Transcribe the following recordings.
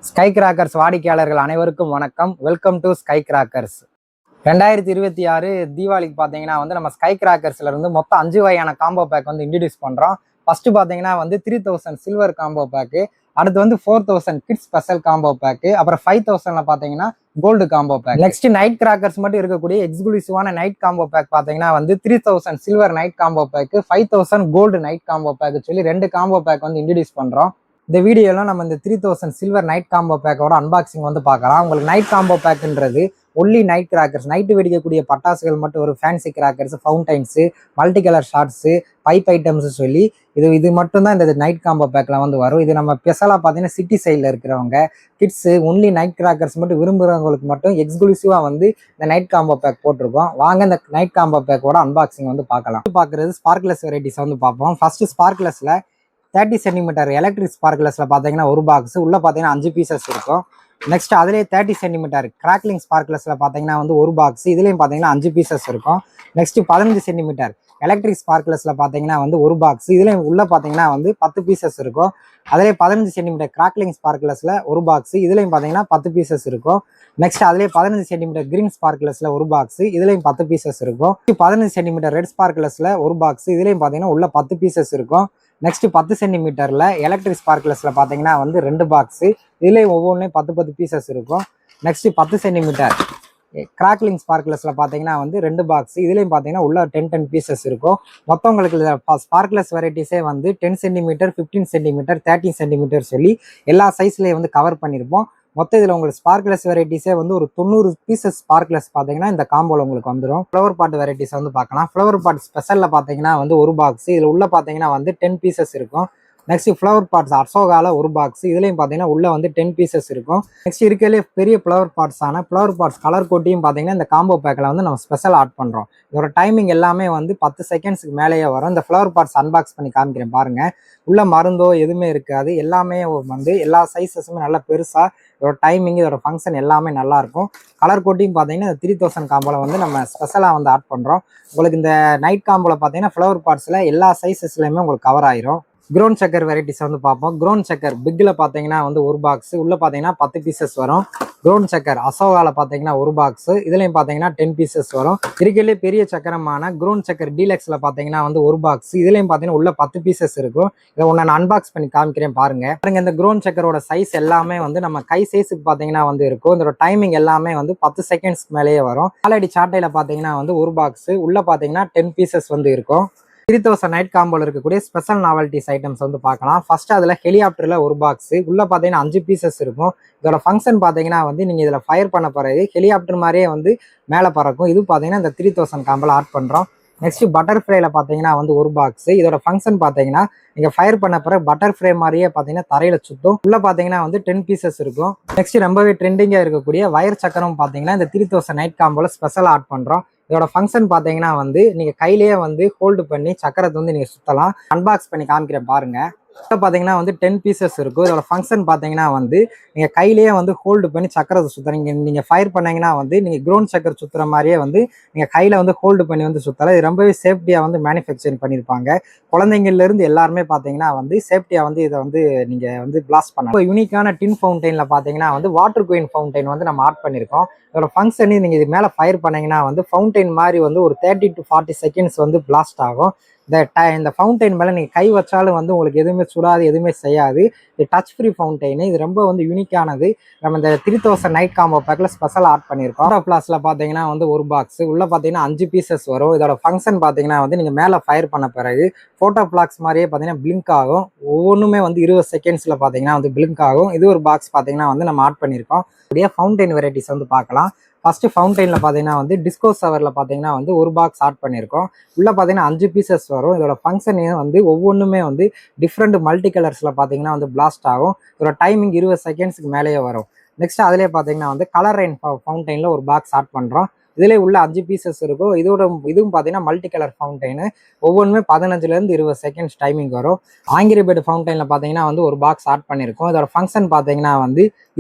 Sky crackers வாடிக்கையாளர்கள் அனைவருக்கும் வணக்கம். Welcome to sky crackers. 2026 தீபாவளிக்கு பார்த்தீங்கன்னா நம்ம ஸ்கை கிராக்கர்ஸ்ல இருந்து மொத்தம் 5 வகையான காம்போ பேக் இன்ட்ரடியூஸ் பண்றோம். ஃபர்ஸ்ட் பார்த்தீங்கன்னா 3000 சில்வர் காம்போ பேக்கு, அடுத்து 4000 கிட்ஸ் ஸ்பெஷல் காம்போ பேக்கு, அப்புறம் 5000ல பார்த்தீங்கன்னா gold combo pack. Next night crackers மட்டும் இருக்கக்கூடிய எக்ஸ்க்ளூசிவான நைட் காம்போ பேக் பார்த்தீங்கன்னா 3000 silver night combo pack, 5000 gold night combo pack சொல்லி 2 காம்போ பேக் இன்ட்ரடியூஸ் பண்றோம். இந்த வீடியோல நம்ம இந்த 3000 சில்வர் நைட் காம்போ பேக்கோட அன்பாக்சிங் பார்க்கலாம். உங்களுக்கு நைட் காம்போ பேக்ன்றது ஒன்லி நைட் கிராக்கர்ஸ், நைட்டு வெடிக்கக்கூடிய பட்டாசுகள் மட்டும் ஒரு fancy crackers, fountains, multi colour shots, pipe items சொல்லி இது மட்டும் தான் இந்த நைட் காம்போ பேக்ல வரும். இது நம்ம ஸ்பெஷலாக பார்த்தீங்கன்னா சிட்டி சைடில் இருக்கிறவங்க கிட்ஸு ஒன்லி நைட் கிராக்கர்ஸ் மட்டும் விரும்புகிறவங்களுக்கு மட்டும் எக்ஸ்க்ளூசிவாக இந்த நைட் காம்போ பேக் போட்டிருக்கோம். வாங்க இந்த நைட் காம்போ பேக்கோட அன்பாக்சிங் பார்க்கலாம். பார்க்குறது ஸ்பார்க்லெஸ் வெரைட்டிஸ் பார்ப்போம். ஃபர்ஸ்ட் ஸ்பார்க்லெஸ்ல 30 சென்டிமீட்டர் எலக்ட்ரிக் ஸ்பார்க்லெஸ்ல பார்த்தீங்கன்னா ஒரு பாக்ஸ் உள்ள பார்த்தீங்கன்னா 5 பீசஸ் இருக்கும். நெக்ஸ்ட் அதுலேயே 30 சென்டிமீட்டர் கிராக்லிங் ஸ்பார்க்லெஸ்ல பார்த்தீங்கன்னா ஒரு பாக்ஸ், இதுலேயும் பார்த்தீங்கன்னா 5 பீசஸ் இருக்கும். நெக்ஸ்ட் 15 சென்டிமீட்டர் எலக்ட்ரிக் ஸ்பார்க்லெஸ்ல பார்த்தீங்கன்னா ஒரு பாக்ஸ், இதுலேயும் உள்ள பார்த்தீங்கன்னா 10 பீசஸ் இருக்கும். அதுலேயே 15 சென்டிமீட்டர் கிராக்லிங் ஸ்பார்க்லெஸ்ல ஒரு பாக்ஸ், இதுலேயும் பார்த்தீங்கன்னா 10 பீசஸ் இருக்கும். நெக்ஸ்ட் அதுலேயே 15 சென்டிமீட்டர் கிரீன் ஸ்பார்க்லெஸ்ல ஒரு பாக்ஸ், இதுலேயும் 10 பீசஸ் இருக்கும். 15 சென்டிமீட்டர் ரெட் ஸ்பார்க்லெஸ்ல ஒரு பாக்ஸ், இதுலேயும் பார்த்தீங்கன்னா உள்ள 10 பீசஸ் இருக்கும். நெக்ஸ்ட் 10 சென்டிமீட்டர்ல எலக்ட்ரிக் ஸ்பார்க்லெஸ்ல பார்த்தீங்கன்னா 2 பாக்ஸ், இதுலேயும் ஒவ்வொன்றையும் 10 பீசஸ் இருக்கும். நெக்ஸ்ட் 10 சென்டிமீட்டர் கிராக்லிங் ஸ்பார்க்லெஸ்ல பார்த்தீங்கன்னா 2 பாக்ஸ், இதுலேயும் பார்த்தீங்கன்னா உள்ள 10 பீசஸ் இருக்கும். மொத்தம் உங்களுக்கு ஸ்பார்க்லெஸ் வெரைட்டிஸே 10 சென்டிமீட்டர், 15 சென்டிமீட்டர், 30 சென்டிமீட்டர் சொல்லி எல்லா சைஸ்லேயும் கவர் பண்ணியிருப்போம். மொத்தம் இதில் உங்களுக்கு ஸ்பார்க்லெஸ் வெரைட்டிஸே ஒரு 90 பீசஸ் ஸ்பார்க்லெஸ் பார்த்தீங்கன்னா இந்த காம்போல உங்களுக்கு வந்துடும். ஃப்ளவர் பாட் வெரைட்டிஸ் பார்க்கலாம். ஃப்ளவர் பாட் ஸ்பெஷலில் பார்த்தீங்கன்னா ஒரு பாக்ஸ், இதில் உள்ள பார்த்தீங்கன்னா 10 பீசஸ் இருக்கும். நெக்ஸ்ட் ஃப்ளவர் பாட்ஸ் அசோகால ஒரு பாக்ஸ், இதுலேயும் பார்த்தீங்கன்னா உள்ள 10 பீசஸ் இருக்கும். நெக்ஸ்ட் இருக்கிறதுலே பெரிய ஃப்ளவர் பாட்ஸான ஃப்ளவர் பாட்ஸ் கலர் கோட்டியும் பார்த்தீங்கன்னா இந்த காம்போ பேக்கில் நம்ம ஸ்பெஷல் ஆட் பண்ணுறோம். இதோட டைமிங் எல்லாமே 10 செகண்ட்ஸ்க்கு மேலேயே வரும். இந்த ஃப்ளவர் பாட்ஸ் அன்பாக்ஸ் பண்ணி காமிக்கிறேன் பாருங்க. உள்ள மருந்தோ எதுவுமே இருக்காது. எல்லாமே எல்லா சைஸஸுமே நல்லா பெருசாக, இதோட டைமிங், இதோட ஃபங்க்ஷன் எல்லாமே நல்லா இருக்கும். கலர் கோட்டியும் பார்த்தீங்கன்னா 3000 காம்போல நம்ம ஸ்பெஷலாக ஆட் பண்ணுறோம். உங்களுக்கு இந்த நைட் காம்போல பார்த்தீங்கன்னா ஃப்ளவர் பாட்ஸில் எல்லா சைஸஸ்லையுமே உங்களுக்கு கவர் ஆயிரும். க்ரோன் சக்கர் வெரைட்டிஸ் பார்ப்போம். க்ரோன் சக்கர் பிக்ல பார்த்தீங்கன்னா ஒரு பாக்ஸ், உள்ள பார்த்தீங்கன்னா 10 பீசஸ் வரும். க்ரோன் சக்கர் அசோகால பார்த்தீங்கன்னா ஒரு பாக்ஸ், இதுலையும் பார்த்தீங்கன்னா 10 பீசஸ் வரும். இருக்கிறதுலே பெரிய சக்கரமான க்ரோன் சக்கர் டீலக்ஸ்ல பார்த்தீங்கன்னா ஒரு பாக்ஸ், இதுலையும் பார்த்தீங்கன்னா உள்ள 10 பீசஸ் இருக்கும். இதை நான் அன்பாக்ஸ் பண்ணி காமிக்கிறேன் பாருங்க. இந்த க்ரோன் சக்கரோட சைஸ் எல்லாமே நம்ம கை சைஸுக்கு பார்த்தீங்கன்னா இருக்கும். இதோட டைமிங் எல்லாமே 10 செகண்ட்ஸ்க்கு மேலேயே வரும். ஆல்ரெடி சாட்டையில பார்த்தீங்கன்னா ஒரு பாக்ஸ், உள்ள பார்த்தீங்கன்னா 10 பீசஸ் இருக்கும். 3000 நைட் காம்போல இருக்கக்கூடிய ஸ்பெஷல் நாவல்டிஸ் ஐட்டம்ஸ் பார்க்கலாம். ஃபர்ஸ்ட் அதுல ஹெலிகாப்டர்ல ஒரு பாக்ஸ், உள்ள பார்த்தீங்கன்னா 5 பீசஸ் இருக்கும். இதோட ஃபங்க்ஷன் பார்த்தீங்கன்னா நீங்க இதுல ஃபயர் பண்ண பிறகு ஹெலிகாப்டர் மாதிரியே மேலே பறக்கும். இது பார்த்தீங்கன்னா இந்த 3000 காம்போல ஆட் பண்றோம். நெக்ஸ்ட் பட்டர்ஃப்ளைல பார்த்தீங்கன்னா ஒரு பாக்ஸ், இதோட ஃபங்க்ஷன் பார்த்தீங்கன்னா நீங்க ஃபயர் பண்ண பிறகு பட்டர்ஃப்ளை மாதிரியே பார்த்தீங்கன்னா தரையில சுத்தும். உள்ள பார்த்தீங்கன்னா 10 பீசஸ் இருக்கும். நெக்ஸ்ட் ரொம்பவே ட்ரெண்டிங்கா இருக்கக்கூடிய வயர் சக்கரம் பார்த்தீங்கன்னா இந்த 3000 நைட் காம்போல ஸ்பெஷல் ஆட் பண்றோம். இதோட ஃபங்க்ஷன் பார்த்தீங்கன்னா நீங்க கையிலேயே ஹோல்டு பண்ணி சக்கரத்தை நீங்க சுத்தலாம். அன்பாக்ஸ் பண்ணி காமிக்கிறேன் பாருங்க. பார்த்தீங்கன்னா 10 பீசஸ் இருக்கும். இதோட ஃபங்க்ஷன் பார்த்தீங்கன்னா நீங்க கையிலேயே ஹோல்டு பண்ணி சக்கரத்தை சுத்துறீங்க. நீங்க ஃபயர் பண்ணீங்கன்னா நீங்க க்ரோன் சக்கர் சுத்துற மாதிரியே நீங்க கையில ஹோல்டு பண்ணி சுத்தலாம். இது ரொம்பவே சேஃப்டியா மேனுஃபேக்சரிங் பண்ணியிருப்பாங்க. குழந்தைங்கள்ல இருந்து எல்லாருமே பார்த்தீங்கன்னா சேஃப்டியா இதை நீங்க பிளாஸ்ட் பண்ணலாம். யூனிக்கான டின் ஃபவுண்டைன்ல பார்த்தீங்கன்னா வாட்டர் குயின் ஃபவுண்டைன் நம்ம ஆட் பண்ணியிருக்கோம். இதோட ஃபங்க்ஷன் நீங்க இது மேல ஃபயர் பண்ணீங்கன்னா ஃபவுண்டைன் மாதிரி ஒரு 30 to 40 செகண்ட்ஸ் பிளாஸ்ட் ஆகும். இந்த ஃபவுண்டைன் மேலே நீங்கள் கை வச்சாலும் உங்களுக்கு எதுவுமே சுடாது, எதுவுமே செய்யாது. இது டச் ஃப்ரீ ஃபவுண்டைன். இது ரொம்ப யூனிக்கானது. நம்ம இந்த 3000 நைட் காம்போ பேக்கில் ஸ்பெஷல் ஆட் பண்ணியிருக்கோம். ஃபோட்டோ பிளாஸ்ல பார்த்தீங்கன்னா ஒரு பாக்ஸ், உள்ள பார்த்தீங்கன்னா 5 பீசஸ் வரும். இதோட ஃபங்க்ஷன் பார்த்தீங்கன்னா நீங்கள் மேலே ஃபயர் பண்ண பிறகு ஃபோட்டோ பிளாக்ஸ் மாதிரியே பார்த்தீங்கன்னா பிளிங்க் ஆகும். ஒவ்வொன்றுமே 20 செகண்ட்ஸில் பார்த்தீங்கன்னா பிளிங்க் ஆகும். இது ஒரு பாக்ஸ் பார்த்தீங்கன்னா நம்ம ஆட் பண்ணியிருக்கோம். அப்படியே ஃபவுண்டைன் வெரைட்டிஸ் பார்க்கலாம். ஃபர்ஸ்ட் ஃபவுண்டைன்ல பார்த்தீங்கன்னா டிஸ்கோ சவர்ல பார்த்தீங்கன்னா ஒரு பாக்ஸ் ஆட் பண்ணியிருக்கோம். உள்ள பார்த்தீங்கன்னா 5 பீசஸ் வரும். இதோட ஃபங்க்ஷன் ஒவ்வொன்றுமே டிஃப்ரெண்ட் மல்டி கலர்ஸ்ல பார்த்தீங்கன்னா பிளாஸ்ட் ஆகும். இதோட டைமிங் 20 செகண்ட்ஸ்க்கு மேலேயே வரும். நெக்ஸ்ட் அதிலே பார்த்தீங்கன்னா கலர் ரெயின் ஃபவுண்டைன்ல ஒரு பாக்ஸ் ஆட் பண்றோம். இதுலேயே உள்ள 5 பீசஸ் இருக்கும். இதுவும் பார்த்தீங்கன்னா மல்டி கலர் ஃபவுண்டைனு. ஒவ்வொன்றுமே 15லேருந்து 20 செகண்ட்ஸ் டைமிங் வரும். ஆங்கிரிபேட் ஃபவுண்டைன்ல பார்த்தீங்கன்னா ஒரு பாக்ஸ் ஆட் பண்ணியிருக்கோம். இதோட ஃபங்க்ஷன் பார்த்தீங்கன்னா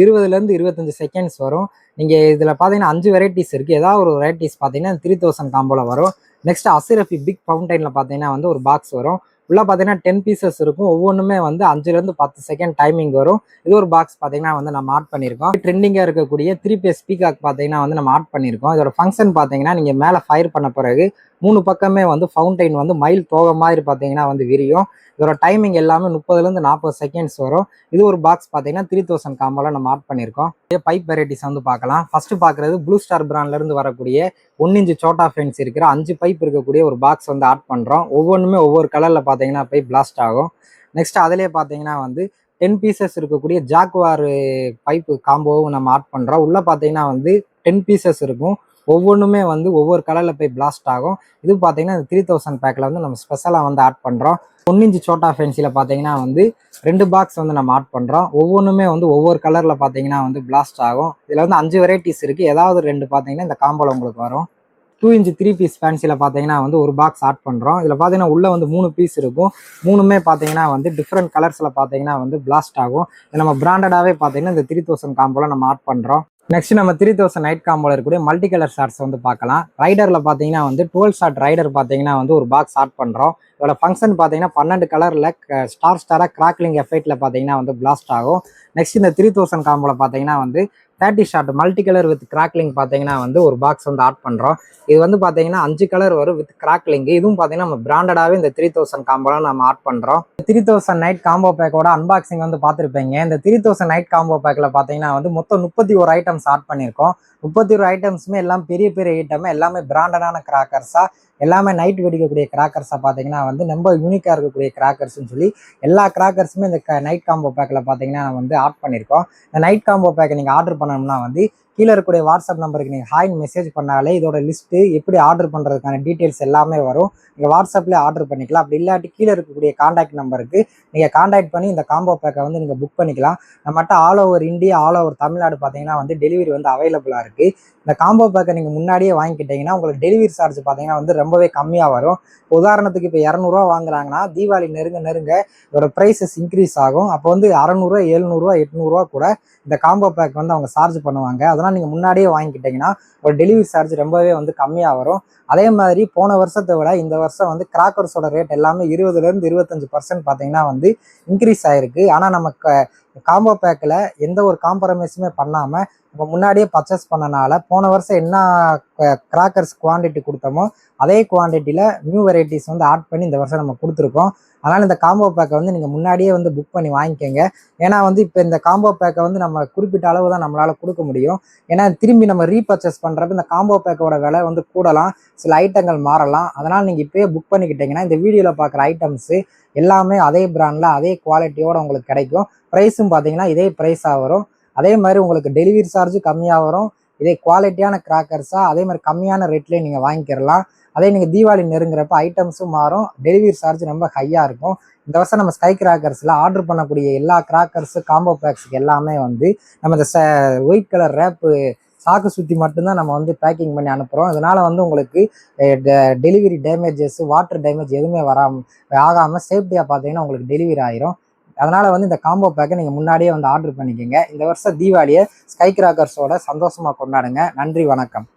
20லேருந்து 25 செகண்ட்ஸ் வரும். நீங்க இதுல பார்த்தீங்கன்னா 5 வெரைட்டிஸ் இருக்கு. ஏதாவது ஒரு வெரைட்டிஸ் பார்த்தீங்கன்னா 3000 காம்போல வரும். நெக்ஸ்ட் அசிரஃபி பிக் ஃபவுண்டைன்ல பார்த்தீங்கன்னா ஒரு பாக்ஸ் வரும். உள்ள பார்த்தீங்கன்னா 10 பீசஸ் இருக்கும். ஒவ்வொன்றுமே வந்து 5லேருந்து 10 செகண்ட் டைமிங் வரும். இது ஒரு பாக்ஸ் பார்த்தீங்கன்னா வந்து நம்ம ஆட் பண்ணியிருக்கோம். ட்ரெண்டிங்காக இருக்கக்கூடிய 3 பீஸ் பீகாக் பார்த்தீங்கன்னா வந்து நம்ம ஆட் பண்ணியிருக்கோம். இதோட ஃபங்க்ஷன் பார்த்தீங்கன்னா நீங்கள் மேலே ஃபயர் பண்ண பிறகு 3 பக்கமே வந்து ஃபவுண்டைன் வந்து மயில் தோகை மாதிரி பார்த்தீங்கன்னா வந்து விரியும். இதோட டைமிங் எல்லாமே 30லேருந்து 40 செகண்ட்ஸ் வரும். இது ஒரு பாக்ஸ் பார்த்தீங்கன்னா 3000 காம்போல நம்ம ஆட் பண்ணியிருக்கோம். பைப் வெரைட்டிஸ் வந்து பார்க்கலாம். ஃபர்ஸ்ட் பார்க்குறது ப்ளூ ஸ்டார் பிராண்ட்லேருந்து வரக்கூடிய 1 இன்ச் சோட்டா ஃபென்ஸ் இருக்கிற 5 பைப் இருக்கக்கூடிய ஒரு பாக்ஸ் வந்து ஆட் பண்ணுறோம். ஒவ்வொன்றுமே ஒவ்வொரு கலரில் பார்த்தீங்கன்னா பைப் பிளாஸ்ட் ஆகும். நெக்ஸ்ட் அதிலே பார்த்தீங்கன்னா வந்து 10 பீசஸ் இருக்கக்கூடிய ஜாக்வார் பைப்பு காம்போவும் நம்ம ஆட் பண்ணுறோம். உள்ளே பார்த்தீங்கன்னா வந்து 10 பீசஸ் இருக்கும். ஒவ்வொன்றுமே வந்து ஒவ்வொரு கலரில் போய் பிளாஸ்ட் ஆகும். இது பார்த்தீங்கன்னா இந்த 3000 பேக்கில் வந்து நம்ம ஸ்பெஷலாக வந்து ஆட் பண்ணுறோம். 1 இன்ச் சோட்டா ஃபென்சியில் பார்த்தீங்கன்னா வந்து 2 பாக்ஸ் வந்து நம்ம ஆட் பண்ணுறோம். ஒவ்வொன்றுமே வந்து ஒவ்வொரு கலரில் பார்த்தீங்கன்னா வந்து பிளாஸ்ட் ஆகும். இதில் வந்து 5 வெரைட்டிஸ் இருக்குது. ஏதாவது 2 பார்த்தீங்கன்னா இந்த காம்போல உங்களுக்கு வரும். 2 இன்ச் 3 பீஸ் ஃபேன்சியில் பார்த்தீங்கன்னா வந்து ஒரு பாக்ஸ் ஆட் பண்ணுறோம். இதில் பார்த்தீங்கன்னா உள்ளே வந்து 3 பீஸ் இருக்கும். 3மே பார்த்தீங்கன்னா வந்து டிஃப்ரெண்ட் கலர்ஸில் பார்த்தீங்கன்னா வந்து பிளாஸ்ட் ஆகும். நம்ம பிராண்டடாகவே பார்த்தீங்கன்னா இந்த 3000 காம்போல நம்ம ஆட் பண்ணுறோம். நெக்ஸ்ட் நம்ம 3000 நைட் காம்போல இருக்கக்கூடிய மல்டி கலர் ஷார்ட்ஸ் வந்து பார்க்கலாம். ரைடரில் பார்த்தீங்கன்னா வந்து 12 ஷார்ட் ரைடர் பார்த்தீங்கன்னா வந்து ஒரு பாக்ஸ் ஆட் பண்ணுறோம். இதோட ஃபங்க்ஷன் பார்த்தீங்கன்னா 12 கலரில் ஸ்டாராக கிராக்லிங் எஃபெக்டில் பார்த்தீங்கன்னா வந்து பிளாஸ்ட் ஆகும். நெக்ஸ்ட் இந்த 3000 காம்போல பார்த்தீங்கன்னா வந்து 30 short multi colour with crackling பார்த்தீங்கன்னா வந்து ஒரு பாக்ஸ் வந்து ஆட் பண்ணுறோம். இது வந்து பார்த்தீங்கன்னா 5 கலர் வரும் வித் கிராக்லிங். இதுவும் பார்த்தீங்கன்னா நம்ம பிராண்டடாகவே இந்த 3000 காம்போலாம் நம்ம ஆட் பண்ணுறோம். 3000 நைட் காம்போ பேக்கோட அன்பாக்சிங் வந்து பார்த்துருப்பீங்க. இந்த 3000 நைட் காம்போ பேக்கில் பார்த்தீங்கன்னா வந்து மொத்தம் 31 ஐட்டம்ஸ் ஆட் பண்ணியிருக்கோம். 31 ஐட்டம்ஸுமே எல்லாம் பெரிய பெரிய ஐட்டம், எல்லாமே பிராண்டடான கிராக்கர்ஸாக, எல்லாமே நைட் வெடிக்கக்கூடிய கிராக்கர்ஸாக பார்த்தீங்கன்னா வந்து ரொம்ப யூனிக்காக இருக்கக்கூடிய கிராக்கர்ஸ்ன்னு சொல்லி எல்லா கிராக்கர்ஸுமே இந்த நைட் காம்போ பேக்கில் பார்த்தீங்கன்னா வந்து ஆட் பண்ணியிருக்கோம். இந்த நைட் காம்போ பேக்கை நீங்கள் ஆர்டர் பண்ணணும்னா வந்து கீழே இருக்கக்கூடிய வாட்ஸ்அப் நம்பருக்கு நீங்கள் ஹாய்னு மெசேஜ் பண்ணாலே இதோட லிஸ்ட்டு எப்படி ஆர்டர் பண்ணுறதுக்கான டீட்டெயில்ஸ் எல்லாமே வரும். நீங்கள் வாட்ஸ்அப்லேயே ஆர்டர் பண்ணிக்கலாம். அப்படி இல்லாட்டி கீழே இருக்கக்கூடிய காண்டாக்ட் நம்பருக்கு நீங்கள் காண்டாக்ட் பண்ணி இந்த காம்போ பேக்கை வந்து நீங்கள் புக் பண்ணிக்கலாம். நம்மகிட்ட all over India, all over Tamil Nadu பார்த்தீங்கன்னா வந்து டெலிவரி வந்து அவைலபிளாக இருக்குது. இந்த காம்போ பேக்கை நீங்கள் முன்னாடியே வாங்கிக்கிட்டீங்கன்னா உங்களுக்கு டெலிவரி சார்ஜ் பார்த்தீங்கன்னா வந்து ரொம்பவே கம்மியாக வரும். உதாரணத்துக்கு இப்போ 200 வாங்குறாங்கன்னா தீபாவளி நெருங்க இதோட ப்ரைஸஸ் இன்க்ரீஸ் ஆகும். அப்போ வந்து 600, 700, 800 கூட இந்த காம்போ பேக் வந்து அவங்க சார்ஜ் பண்ணுவாங்க. அதெல்லாம் நீங்கள் முன்னாடியே வாங்கிக்கிட்டீங்கன்னா ஒரு டெலிவரி சார்ஜ் ரொம்பவே வந்து கம்மியாக வரும். அதே மாதிரி போன வருஷத்தை விட இந்த வருஷம் வந்து கிராக்கர்ஸோட ரேட் எல்லாமே 20லேருந்து 25% பார்த்தீங்கன்னா வந்து இன்க்ரீஸ் ஆகிருக்கு. ஆனால் நம்ம காம்போ பேக்கில் எந்த ஒரு காம்ப்ரமைஸுமே பண்ணாமல் நம்ம முன்னாடியே பர்ச்சேஸ் பண்ணனால போன வருஷம் என்ன கிராக்கர்ஸ் குவான்டிட்டி கொடுத்தோமோ அதே குவான்டிட்டியில் நியூ வெரைட்டிஸ் வந்து ஆட் பண்ணி இந்த வருஷம் நம்ம கொடுத்துருக்கோம். அதனால் இந்த காம்போ பேக்கை வந்து நீங்கள் முன்னாடியே வந்து புக் பண்ணி வாங்கிக்கோங்க. ஏன்னா வந்து இப்போ இந்த காம்போ பேக்கை வந்து நம்ம குறிப்பிட்ட அளவு தான் நம்மளால் கொடுக்க முடியும். ஏன்னா திரும்பி நம்ம ரீபர்ச்சேஸ் பண்ணுறப்ப இந்த காம்போ பேக்கோட விலை வந்து கூடலாம், சில ஐட்டங்கள் மாறலாம். அதனால் நீங்கள் இப்போயே புக் பண்ணிக்கிட்டீங்கன்னா இந்த வீடியோவில் பார்க்குற ஐட்டம்ஸு எல்லாமே அதே பிராண்டில் அதே குவாலிட்டியோடு உங்களுக்கு கிடைக்கும். ப்ரைஸும் பார்த்தீங்கன்னா இதே ப்ரைஸாக வரும். அதே மாதிரி உங்களுக்கு டெலிவரி சார்ஜ் கம்மியாக வரும். இதே குவாலிட்டியான கிராக்கர்ஸாக அதே மாதிரி கம்மியான ரேட்லேயே நீங்கள் வாங்கிக்கிறலாம். அதே நீங்கள் தீபாவளி நெருங்குறப்ப ஐட்டம்ஸும் மாறும், டெலிவரி சார்ஜ் ரொம்ப ஹையாக இருக்கும். இந்த வருஷம் நம்ம ஸ்கை கிராக்கர்ஸில் ஆர்டர் பண்ணக்கூடிய எல்லா கிராக்கர்ஸு காம்போ பேக்ஸுக்கு எல்லாமே வந்து நம்ம இந்த ஒயிட் கலர் ரேப்பு சாக்கு சுற்றி மட்டும்தான் நம்ம வந்து பேக்கிங் பண்ணி அனுப்புகிறோம். அதனால் வந்து உங்களுக்கு டெலிவரி டேமேஜஸ், வாட்டர் டேமேஜ் எதுவுமே ஆகாமல் சேஃப்டியாக பார்த்தீங்கன்னா உங்களுக்கு டெலிவரி ஆயிரும். அதனால் வந்து இந்த காம்போ பேக்கை நீங்கள் முன்னாடியே வந்து ஆர்டர் பண்ணிக்கோங்க. இந்த வருஷம் தீபாவளியை ஸ்கை கிராக்கர்ஸோட சந்தோஷமாக கொண்டாடுங்க. நன்றி, வணக்கம்.